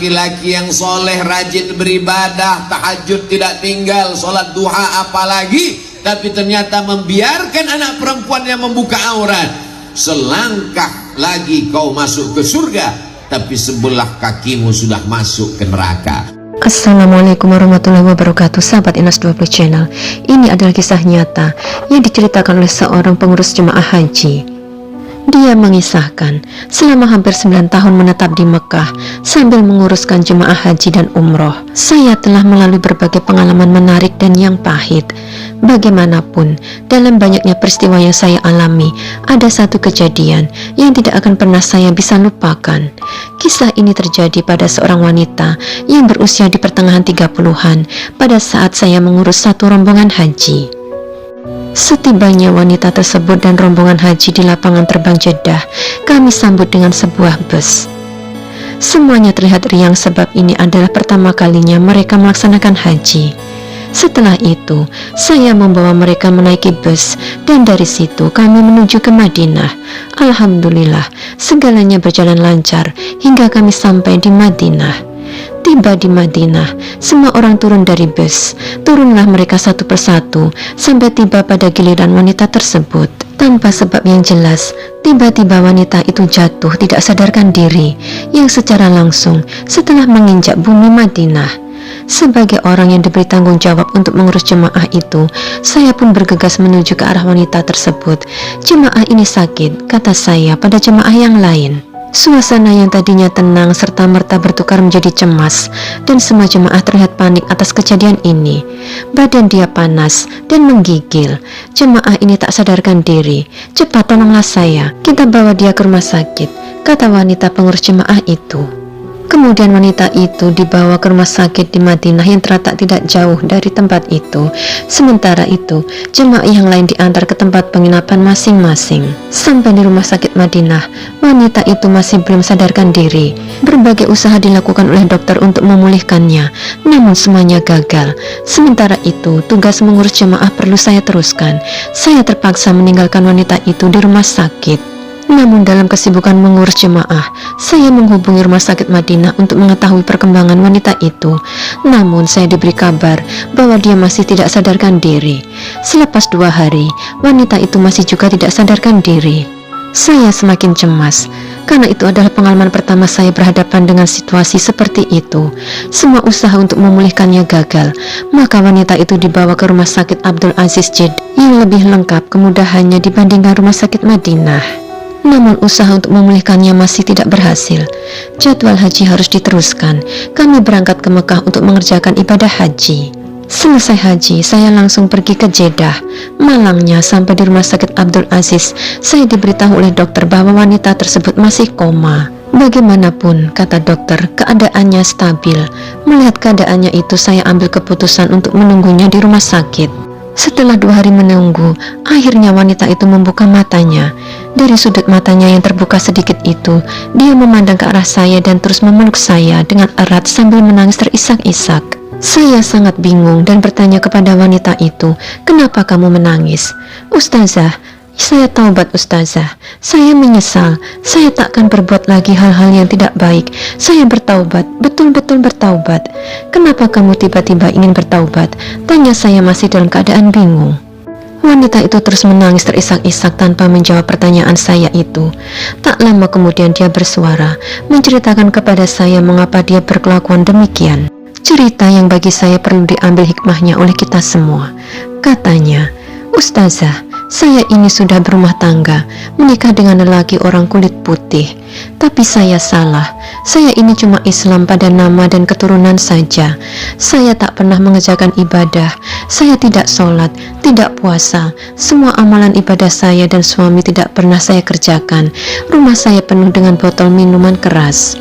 laki-laki yang soleh, rajin beribadah, tahajud tidak tinggal, sholat duha apalagi, tapi ternyata membiarkan anak perempuan yang membuka aurat. Selangkah lagi kau masuk ke surga, tapi sebelah kakimu sudah masuk ke neraka. Assalamualaikum warahmatullahi wabarakatuh, sahabat Inas 20 channel. Ini adalah kisah nyata yang diceritakan oleh seorang pengurus jemaah haji. Dia mengisahkan selama hampir 9 tahun menetap di Mekah sambil menguruskan jemaah haji dan umroh, saya telah melalui berbagai pengalaman menarik dan yang pahit. Bagaimanapun, dalam banyaknya peristiwa yang saya alami, ada satu kejadian yang tidak akan pernah saya bisa lupakan. Kisah ini terjadi pada seorang wanita yang berusia di pertengahan 30-an pada saat saya mengurus satu rombongan haji. Setibanya wanita tersebut dan rombongan haji di lapangan terbang Jeddah, kami sambut dengan sebuah bus. Semuanya terlihat riang sebab ini adalah pertama kalinya mereka melaksanakan haji. Setelah itu, saya membawa mereka menaiki bus dan dari situ kami menuju ke Madinah. Alhamdulillah, segalanya berjalan lancar hingga kami sampai di Madinah. Tiba di Madinah, semua orang turun dari bus. Turunlah mereka satu persatu sampai tiba pada giliran wanita tersebut. Tanpa sebab yang jelas, tiba-tiba wanita itu jatuh tidak sadarkan diri, yang secara langsung setelah menginjak bumi Madinah. Sebagai orang yang diberi tanggung jawab untuk mengurus jemaah itu, saya pun bergegas menuju ke arah wanita tersebut. Jemaah ini sakit, kata saya pada jemaah yang lain. Suasana yang tadinya tenang serta-merta bertukar menjadi cemas, dan semua jemaah terlihat panik atas kejadian ini. Badan dia panas dan menggigil. Jemaah ini tak sadarkan diri. Cepat tolonglah saya, kita bawa dia ke rumah sakit, kata wanita pengurus jemaah itu. Kemudian wanita itu dibawa ke rumah sakit di Madinah yang terletak tidak jauh dari tempat itu. Sementara itu, jemaah yang lain diantar ke tempat penginapan masing-masing. Sampai di rumah sakit Madinah, wanita itu masih belum sadarkan diri. Berbagai usaha dilakukan oleh dokter untuk memulihkannya, namun semuanya gagal. Sementara itu, tugas mengurus jemaah perlu saya teruskan. Saya terpaksa meninggalkan wanita itu di rumah sakit. Namun dalam kesibukan mengurus jemaah, saya menghubungi rumah sakit Madinah untuk mengetahui perkembangan wanita itu. Namun saya diberi kabar bahwa dia masih tidak sadarkan diri. Selepas 2 hari, wanita itu masih juga tidak sadarkan diri. Saya semakin cemas, karena itu adalah pengalaman pertama saya berhadapan dengan situasi seperti itu. Semua usaha untuk memulihkannya gagal, maka wanita itu dibawa ke rumah sakit Abdul Aziz Jeddah yang lebih lengkap kemudahannya dibandingkan rumah sakit Madinah. Namun usaha untuk memulihkannya masih tidak berhasil. Jadwal haji harus diteruskan. Kami berangkat ke Mekah untuk mengerjakan ibadah haji. Selesai haji, saya langsung pergi ke Jeddah. Malangnya sampai di rumah sakit Abdul Aziz, saya diberitahu oleh dokter bahwa wanita tersebut masih koma. Bagaimanapun, kata dokter, keadaannya stabil. Melihat keadaannya itu, saya ambil keputusan untuk menunggunya di rumah sakit. Setelah 2 hari menunggu, akhirnya wanita itu membuka matanya. Dari sudut matanya yang terbuka sedikit itu, dia memandang ke arah saya dan terus memeluk saya dengan erat sambil menangis terisak-isak. Saya sangat bingung dan bertanya kepada wanita itu, "Kenapa kamu menangis?" "Ustazah, saya taubat Ustazah. Saya menyesal. Saya takkan berbuat lagi hal-hal yang tidak baik. Saya bertaubat, betul-betul bertaubat." "Kenapa kamu tiba-tiba ingin bertaubat?" tanya saya masih dalam keadaan bingung. Wanita itu terus menangis terisak-isak tanpa menjawab pertanyaan saya itu. Tak lama kemudian dia bersuara, menceritakan kepada saya mengapa dia berkelakuan demikian. Cerita yang bagi saya perlu diambil hikmahnya oleh kita semua. Katanya, "Ustazah, saya ini sudah berumah tangga, menikah dengan lelaki orang kulit putih. Tapi saya salah. Saya ini cuma Islam pada nama dan keturunan saja. Saya tak pernah mengerjakan ibadah. Saya tidak sholat, tidak puasa. Semua amalan ibadah saya dan suami tidak pernah saya kerjakan. Rumah saya penuh dengan botol minuman keras."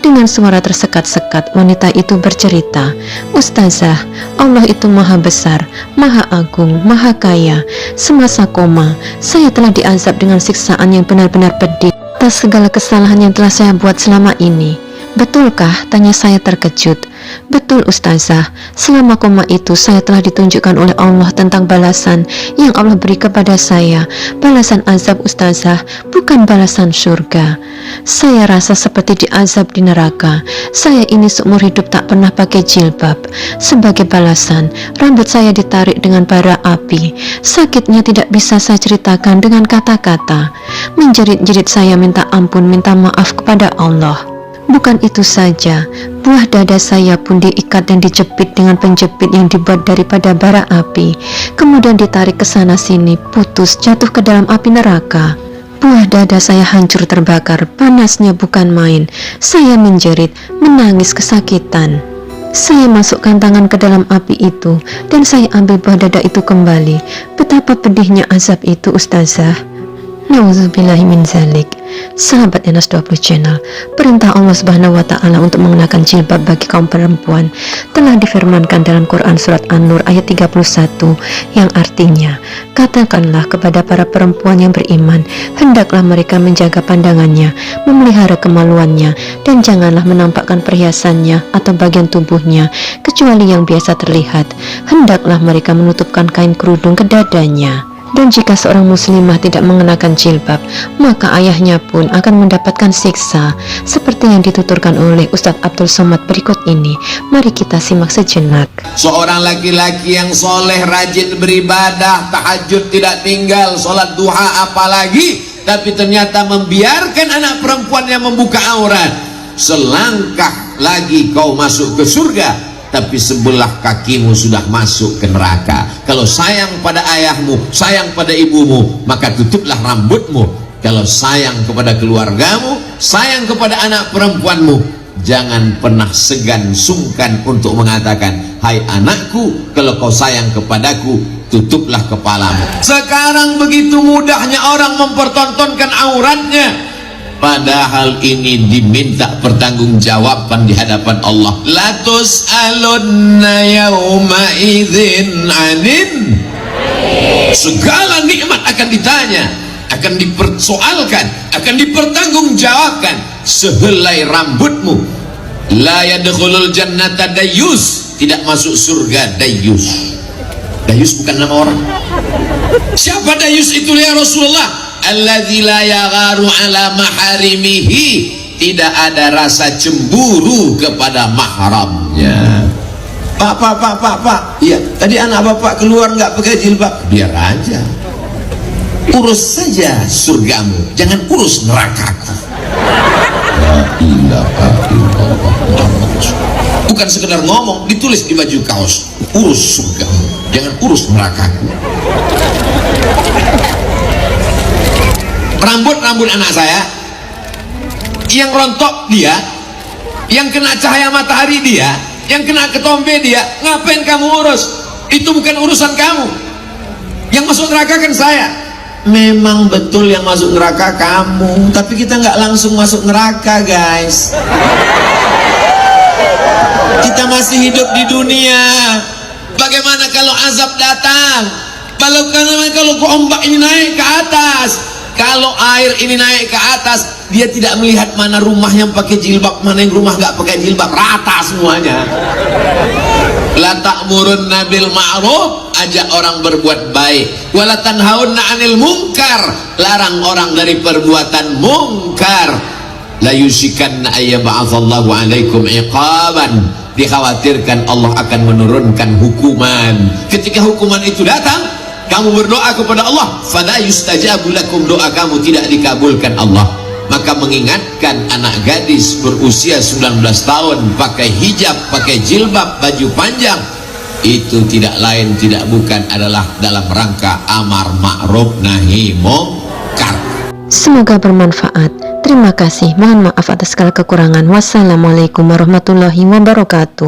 Dengan suara tersekat-sekat, wanita itu bercerita, "Ustazah, Allah itu maha besar, maha agung, maha kaya. Semasa koma, saya telah diazab dengan siksaan yang benar-benar pedih atas segala kesalahan yang telah saya buat selama ini. Betulkah? Tanya saya terkejut. Betul Ustazah, selama koma itu saya telah ditunjukkan oleh Allah tentang balasan yang Allah beri kepada saya. Balasan azab Ustazah, bukan balasan surga. Saya rasa seperti diazab di neraka. Saya ini seumur hidup tak pernah pakai jilbab. Sebagai balasan, rambut saya ditarik dengan bara api. Sakitnya tidak bisa saya ceritakan dengan kata-kata. Menjerit-jerit saya minta ampun, minta maaf kepada Allah. Bukan itu saja, buah dada saya pun diikat dan dijepit dengan penjepit yang dibuat daripada bara api. Kemudian ditarik ke sana sini, putus, jatuh ke dalam api neraka. Buah dada saya hancur terbakar, panasnya bukan main. Saya menjerit, menangis kesakitan. Saya masukkan tangan ke dalam api itu dan saya ambil buah dada itu kembali. Betapa pedihnya azab itu Ustazah. Nauzubillahi min zalik. Sahabat Enas 20 Channel, perintah Allah Subhanahu wa Ta'ala untuk mengenakan jilbab bagi kaum perempuan telah difirmankan dalam Quran Surat An-Nur ayat 31 yang artinya, katakanlah kepada para perempuan yang beriman, hendaklah mereka menjaga pandangannya, memelihara kemaluannya, dan janganlah menampakkan perhiasannya atau bagian tubuhnya kecuali yang biasa terlihat. Hendaklah mereka menutupkan kain kerudung ke dadanya. Dan jika seorang muslimah tidak mengenakan jilbab, maka ayahnya pun akan mendapatkan siksa seperti yang dituturkan oleh Ustadz Abdul Somad berikut ini. Mari kita simak sejenak. Seorang laki-laki yang soleh, rajin beribadah, tahajud tidak tinggal, sholat duha apalagi, tapi ternyata membiarkan anak perempuannya membuka aurat. Selangkah lagi kau masuk ke surga, tapi sebelah kakimu sudah masuk ke neraka. Kalau sayang pada ayahmu, sayang pada ibumu, maka tutuplah rambutmu. Kalau sayang kepada keluargamu, sayang kepada anak perempuanmu, jangan pernah segan sungkan untuk mengatakan, hai anakku, kalau kau sayang kepadaku, tutuplah kepalamu. Sekarang begitu mudahnya orang mempertontonkan auratnya, padahal ini diminta pertanggungjawaban di hadapan Allah. La tus'alunna yawma idzin 'anin. Segala nikmat akan ditanya, akan dipersoalkan, akan dipertanggungjawabkan. Sehelai rambutmu. La yadkhulul jannata dayyus, tidak masuk surga dayyus. Dayyus bukan nama orang. Siapa dayyus itu ya Rasulullah? Alladzi la yagharu ala maharimihi, tidak ada rasa cemburu kepada mahramnya. Pak, iya, tadi anak bapak keluar nggak pakai jilbab, biar aja, urus saja surgamu, jangan urus nerakaku. La ilaha illallah. Bukan sekedar ngomong, ditulis di baju kaos, urus surgamu, jangan urus nerakaku. Rambut anak saya yang rontok dia, yang kena cahaya matahari dia, yang kena ketombe dia, ngapain kamu urus? Itu bukan urusan kamu. Yang masuk neraka kan saya. Memang betul yang masuk neraka kamu, tapi kita nggak langsung masuk neraka guys. Kita masih hidup di dunia. Bagaimana kalau azab datang? Kalau ombak ini naik ke atas, kalau air ini naik ke atas, dia tidak melihat mana rumah yang pakai jilbab, mana yang rumah nggak pakai jilbab, rata semuanya. La ta'murunna bil ma'ruf, ajak orang berbuat baik. Wa la tanhaunna 'anil munkar, larang orang dari perbuatan mungkar. La yusikanna ayyab'atsallahu 'alaikum iqaban, dikhawatirkan Allah akan menurunkan hukuman. Ketika hukuman itu datang, kamu berdoa kepada Allah, fala yustajabu lakum, doa kamu tidak dikabulkan Allah. Maka mengingatkan anak gadis berusia 19 tahun pakai hijab, pakai jilbab, baju panjang, itu tidak lain tidak bukan adalah dalam rangka amar ma'ruf nahi mungkar. Semoga bermanfaat. Terima kasih. Mohon maaf atas segala kekurangan. Wassalamualaikum warahmatullahi wabarakatuh.